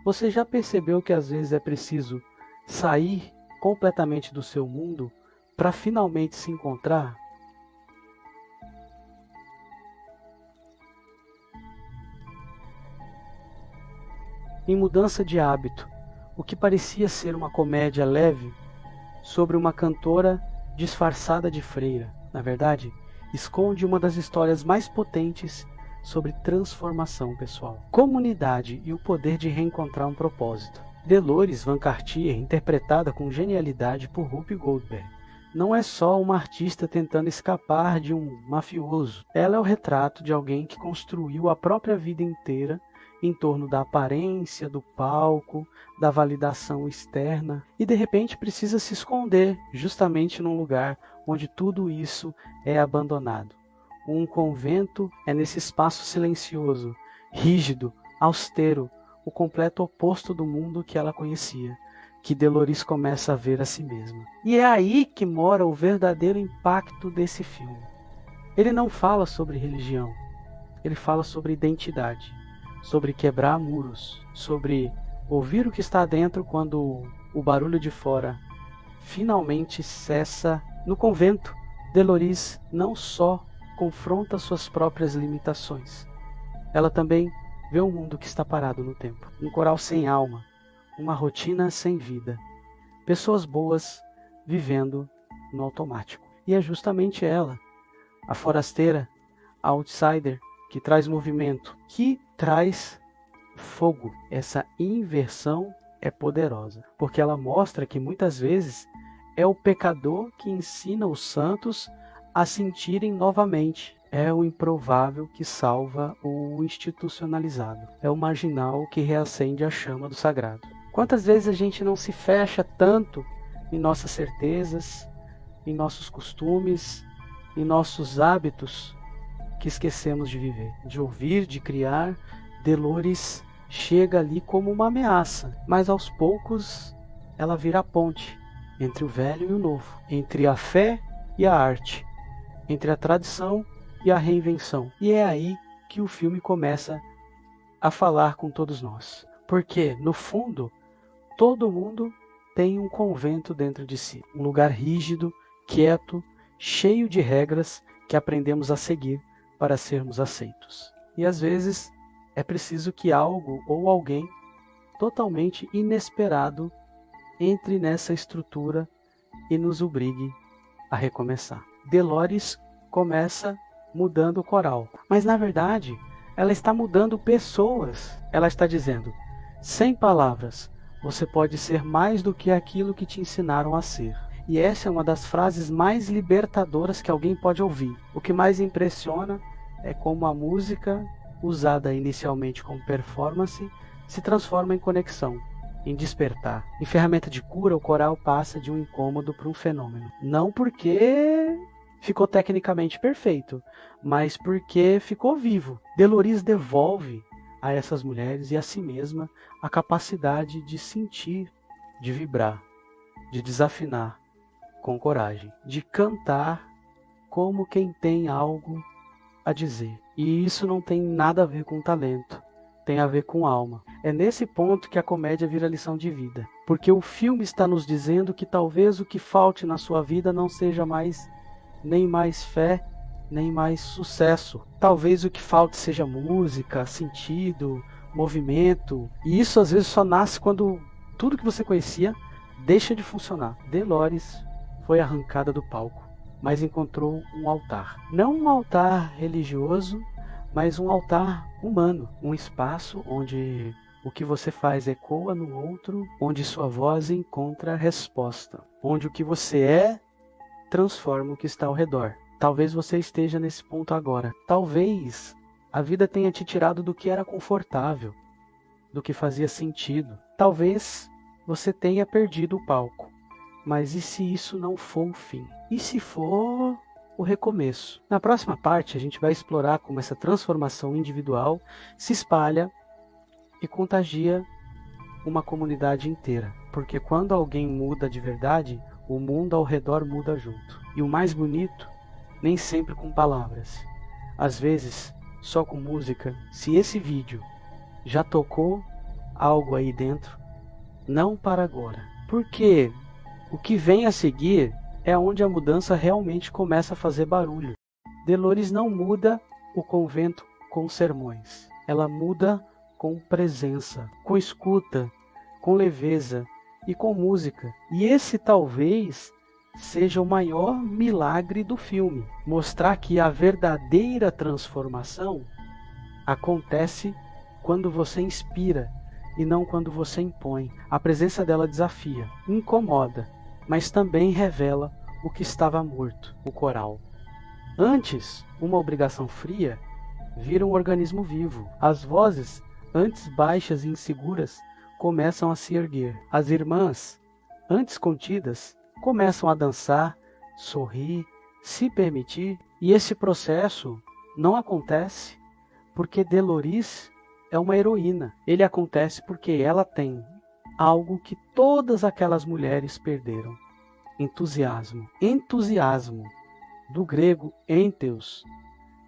Você já percebeu que às vezes é preciso sair completamente do seu mundo para finalmente se encontrar? Em Mudança de Hábito, o que parecia ser uma comédia leve sobre uma cantora disfarçada de freira, na verdade, esconde uma das histórias mais potentes sobre transformação pessoal, comunidade e o poder de reencontrar um propósito. Dolores Van Cartier, interpretada com genialidade por Whoopi Goldberg, não é só uma artista tentando escapar de um mafioso. Ela é o retrato de alguém que construiu a própria vida inteira em torno da aparência, do palco, da validação externa, e de repente precisa se esconder justamente num lugar onde tudo isso é abandonado. Um convento é nesse espaço silencioso, rígido, austero, o completo oposto do mundo que ela conhecia, que Dolores começa a ver a si mesma. E é aí que mora o verdadeiro impacto desse filme. Ele não fala sobre religião, ele fala sobre identidade, sobre quebrar muros, sobre ouvir o que está dentro quando o barulho de fora finalmente cessa. No convento, Dolores não só confronta suas próprias limitações, ela também vê um mundo que está parado no tempo, um coral sem alma, uma rotina sem vida, pessoas boas vivendo no automático. E é justamente ela, a forasteira, a outsider, que traz movimento, que traz fogo. Essa inversão é poderosa, porque ela mostra que muitas vezes é o pecador que ensina os santos a sentirem novamente. É o improvável que salva o institucionalizado. É o marginal que reacende a chama do sagrado. Quantas vezes a gente não se fecha tanto em nossas certezas, em nossos costumes, em nossos hábitos, que esquecemos de viver, de ouvir, de criar. Dolores chega ali como uma ameaça, mas aos poucos ela vira a ponte entre o velho e o novo, entre a fé e a arte, entre a tradição e a reinvenção. E é aí que o filme começa a falar com todos nós, porque no fundo todo mundo tem um convento dentro de si, um lugar rígido, quieto, cheio de regras que aprendemos a seguir para sermos aceitos. E às vezes é preciso que algo ou alguém totalmente inesperado entre nessa estrutura e nos obrigue a recomeçar. Dolores começa mudando o coral, mas na verdade ela está mudando pessoas. Ela está dizendo, sem palavras, você pode ser mais do que aquilo que te ensinaram a ser. E essa é uma das frases mais libertadoras que alguém pode ouvir. O que mais impressiona é como a música, usada inicialmente como performance, se transforma em conexão, em despertar. Em ferramenta de cura, o coral passa de um incômodo para um fenômeno. Não porque ficou tecnicamente perfeito, mas porque ficou vivo. Dolores devolve a essas mulheres e a si mesma a capacidade de sentir, de vibrar, de desafinar com coragem, de cantar como quem tem algo a dizer. E isso não tem nada a ver com talento, tem a ver com alma. É nesse ponto que a comédia vira lição de vida, porque o filme está nos dizendo que talvez o que falte na sua vida não seja mais nem mais fé, nem mais sucesso. Talvez o que falte seja música, sentido, movimento. E isso às vezes só nasce quando tudo que você conhecia deixa de funcionar. Dolores foi arrancada do palco, mas encontrou um altar. Não um altar religioso, mas um altar humano. Um espaço onde o que você faz ecoa no outro, onde sua voz encontra resposta. Onde o que você é transforma o que está ao redor. Talvez você esteja nesse ponto agora. Talvez a vida tenha te tirado do que era confortável, do que fazia sentido. Talvez você tenha perdido o palco. Mas e se isso não for o fim? E se for o recomeço? Na próxima parte a gente vai explorar como essa transformação individual se espalha e contagia uma comunidade inteira. Porque quando alguém muda de verdade, o mundo ao redor muda junto. E o mais bonito, nem sempre com palavras. Às vezes, só com música. Se esse vídeo já tocou algo aí dentro, não para agora. Porque o que vem a seguir é onde a mudança realmente começa a fazer barulho. Dolores não muda o convento com sermões. Ela muda com presença, com escuta, com leveza e com música. E esse talvez seja o maior milagre do filme. Mostrar que a verdadeira transformação acontece quando você inspira e não quando você impõe. A presença dela desafia, incomoda, mas também revela o que estava morto, o coral. Antes, uma obrigação fria vira um organismo vivo. As vozes, antes baixas e inseguras, começam a se erguer. As irmãs, antes contidas, começam a dançar, sorrir, se permitir. E esse processo não acontece porque Dolores é uma heroína. Ele acontece porque ela tem algo que todas aquelas mulheres perderam: entusiasmo. Entusiasmo, do grego entheos,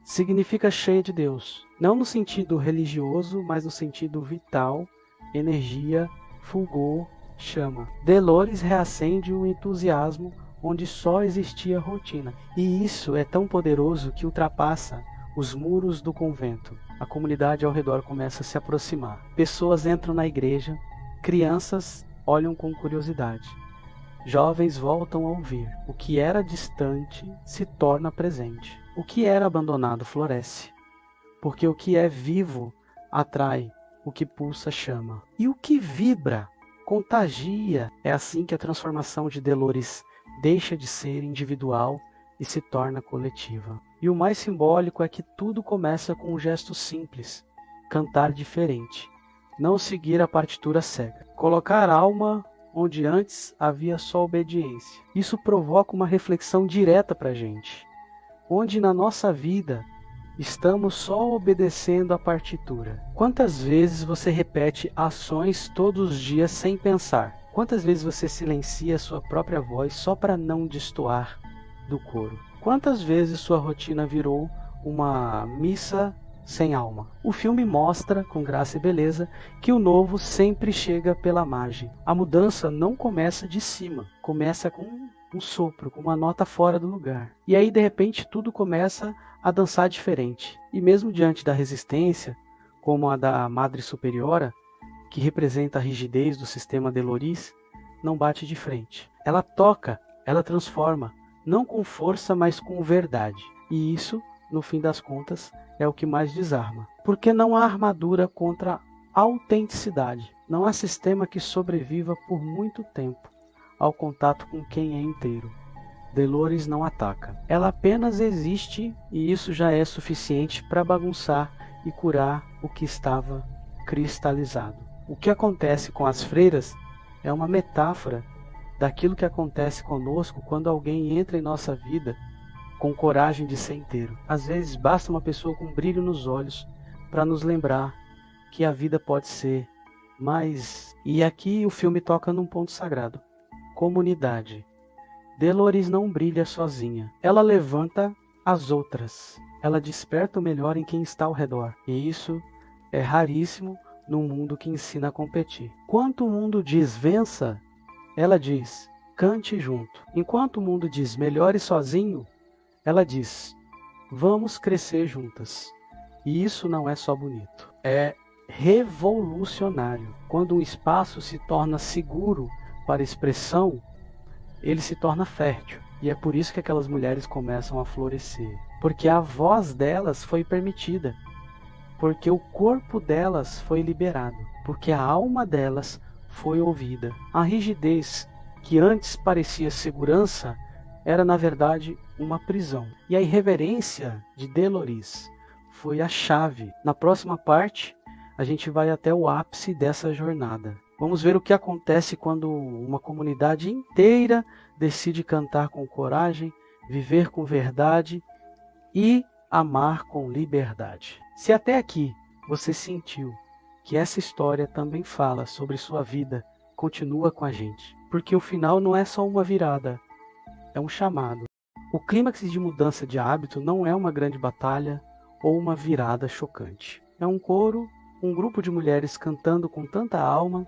significa cheia de Deus. Não no sentido religioso, mas no sentido vital, energia, fulgor, chama. Dolores reacende o entusiasmo onde só existia rotina. E isso é tão poderoso que ultrapassa os muros do convento. A comunidade ao redor começa a se aproximar. Pessoas entram na igreja, crianças olham com curiosidade. Jovens voltam a ouvir. O que era distante se torna presente. O que era abandonado floresce. Porque o que é vivo atrai, o que pulsa chama. E o que vibra contagia. É assim que a transformação de Dolores deixa de ser individual e se torna coletiva. E o mais simbólico é que tudo começa com um gesto simples: cantar diferente, não seguir a partitura cega, colocar alma onde antes havia só obediência. Isso provoca uma reflexão direta para a gente. Onde na nossa vida estamos só obedecendo a partitura? Quantas vezes você repete ações todos os dias sem pensar? Quantas vezes você silencia a sua própria voz só para não destoar do coro? Quantas vezes sua rotina virou uma missa sem alma? O filme mostra, com graça e beleza, que o novo sempre chega pela margem. A mudança não começa de cima, começa com um sopro, com uma nota fora do lugar. E aí, de repente, tudo começa a dançar diferente. E mesmo diante da resistência, como a da Madre Superiora, que representa a rigidez do sistema Dolores, não bate de frente. Ela toca, ela transforma, não com força, mas com verdade. E isso, no fim das contas, é o que mais desarma. Porque não há armadura contra a autenticidade. Não há sistema que sobreviva por muito tempo ao contato com quem é inteiro. Dolores não ataca. Ela apenas existe, e isso já é suficiente para bagunçar e curar o que estava cristalizado. O que acontece com as freiras é uma metáfora daquilo que acontece conosco quando alguém entra em nossa vida com coragem de ser inteiro. Às vezes basta uma pessoa com brilho nos olhos para nos lembrar que a vida pode ser mais. E aqui o filme toca num ponto sagrado: comunidade. Dolores não brilha sozinha. Ela levanta as outras. Ela desperta o melhor em quem está ao redor. E isso é raríssimo num mundo que ensina a competir. Enquanto o mundo diz vença, ela diz cante junto. Enquanto o mundo diz melhore sozinho, ela diz vamos crescer juntas. E isso não é só bonito, é revolucionário. Quando um espaço se torna seguro para expressão, ele se torna fértil. E é por isso que aquelas mulheres começam a florescer. Porque a voz delas foi permitida. Porque o corpo delas foi liberado. Porque a alma delas foi ouvida. A rigidez que antes parecia segurança era na verdade uma prisão. E a irreverência de Dolores foi a chave. Na próxima parte, a gente vai até o ápice dessa jornada. Vamos ver o que acontece quando uma comunidade inteira decide cantar com coragem, viver com verdade e amar com liberdade. Se até aqui você sentiu que essa história também fala sobre sua vida, continua com a gente, porque o final não é só uma virada, é um chamado. O clímax de mudança de hábito não é uma grande batalha ou uma virada chocante. É um coro um grupo de mulheres cantando com tanta alma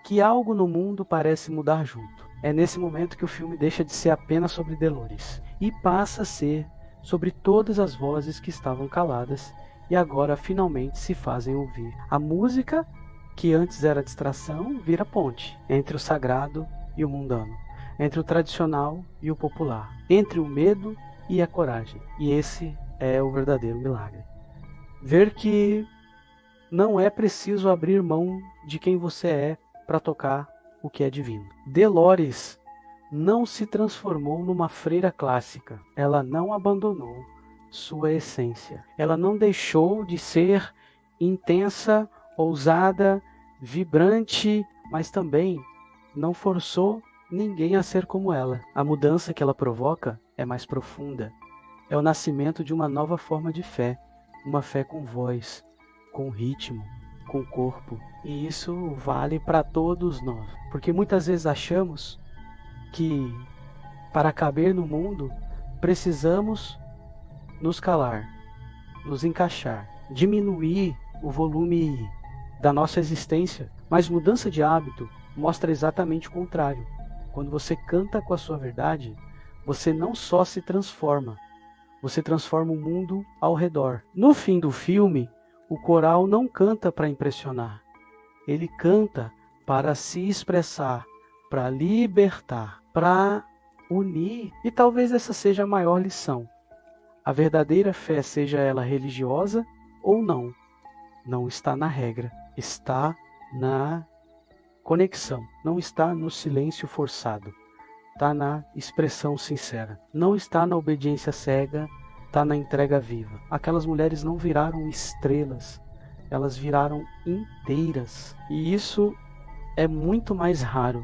que algo no mundo parece mudar junto. É nesse momento que o filme deixa de ser apenas sobre Dolores e passa a ser sobre todas as vozes que estavam caladas e agora finalmente se fazem ouvir. A música, que antes era distração, vira ponte entre o sagrado e o mundano, entre o tradicional e o popular, entre o medo e a coragem. E esse é o verdadeiro milagre. Ver que não é preciso abrir mão de quem você é para tocar o que é divino. Dolores não se transformou numa freira clássica. Ela não abandonou sua essência. Ela não deixou de ser intensa, ousada, vibrante, mas também não forçou ninguém a ser como ela. A mudança que ela provoca é mais profunda. É o nascimento de uma nova forma de fé. Uma fé com voz, com ritmo, com corpo. E isso vale para todos nós. Porque muitas vezes achamos que para caber no mundo precisamos nos calar, nos encaixar, diminuir o volume da nossa existência. Mas mudança de hábito mostra exatamente o contrário. Quando você canta com a sua verdade, você não só se transforma, você transforma o mundo ao redor. No fim do filme, o coral não canta para impressionar. Ele canta para se expressar, para libertar, para unir. E talvez essa seja a maior lição. A verdadeira fé, seja ela religiosa ou não, não está na regra, está na conexão, não está no silêncio forçado, está na expressão sincera, não está na obediência cega, está na entrega viva. Aquelas mulheres não viraram estrelas, elas viraram inteiras. E isso é muito mais raro,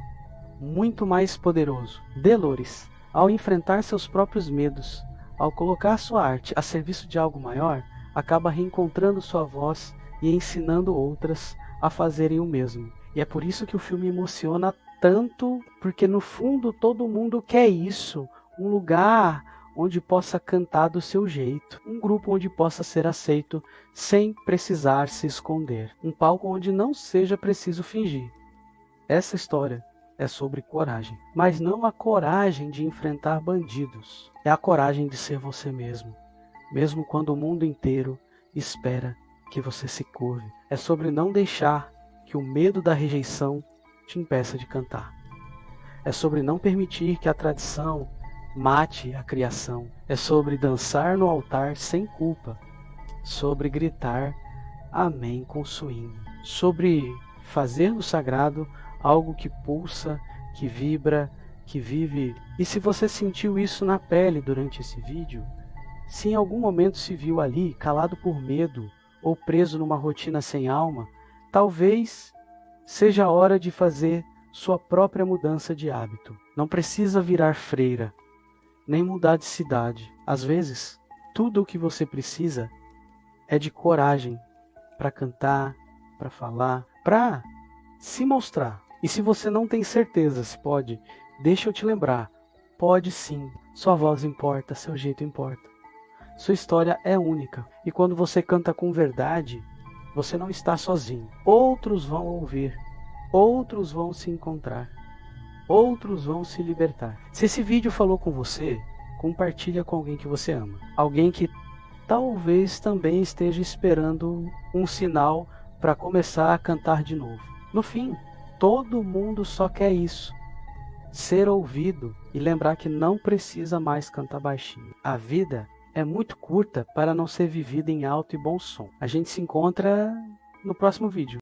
muito mais poderoso. Dolores, ao enfrentar seus próprios medos, ao colocar sua arte a serviço de algo maior, acaba reencontrando sua voz e ensinando outras a fazerem o mesmo. E é por isso que o filme emociona tanto, porque no fundo todo mundo quer isso, um lugar onde possa cantar do seu jeito, um grupo onde possa ser aceito sem precisar se esconder, um palco onde não seja preciso fingir. Essa história é sobre coragem, mas não a coragem de enfrentar bandidos, é a coragem de ser você mesmo, mesmo quando o mundo inteiro espera que você se curve. É sobre não deixar que o medo da rejeição te impeça de cantar. É sobre não permitir que a tradição mate a criação. É sobre dançar no altar sem culpa, sobre gritar amém com swing, sobre fazer do sagrado algo que pulsa, que vibra, que vive. E se você sentiu isso na pele durante esse vídeo, se em algum momento se viu ali calado por medo ou preso numa rotina sem alma, talvez seja a hora de fazer sua própria mudança de hábito. Não precisa virar freira, nem mudar de cidade. Às vezes, tudo o que você precisa é de coragem para cantar, para falar, para se mostrar. E se você não tem certeza se pode, deixa eu te lembrar, pode sim. Sua voz importa, seu jeito importa. Sua história é única. E quando você canta com verdade, você não está sozinho. Outros vão ouvir, outros vão se encontrar, outros vão se libertar. Se esse vídeo falou com você, compartilha com alguém que você ama. Alguém que talvez também esteja esperando um sinal para começar a cantar de novo. No fim, todo mundo só quer isso. Ser ouvido e lembrar que não precisa mais cantar baixinho. A vida é muito curta para não ser vivida em alto e bom som. A gente se encontra no próximo vídeo.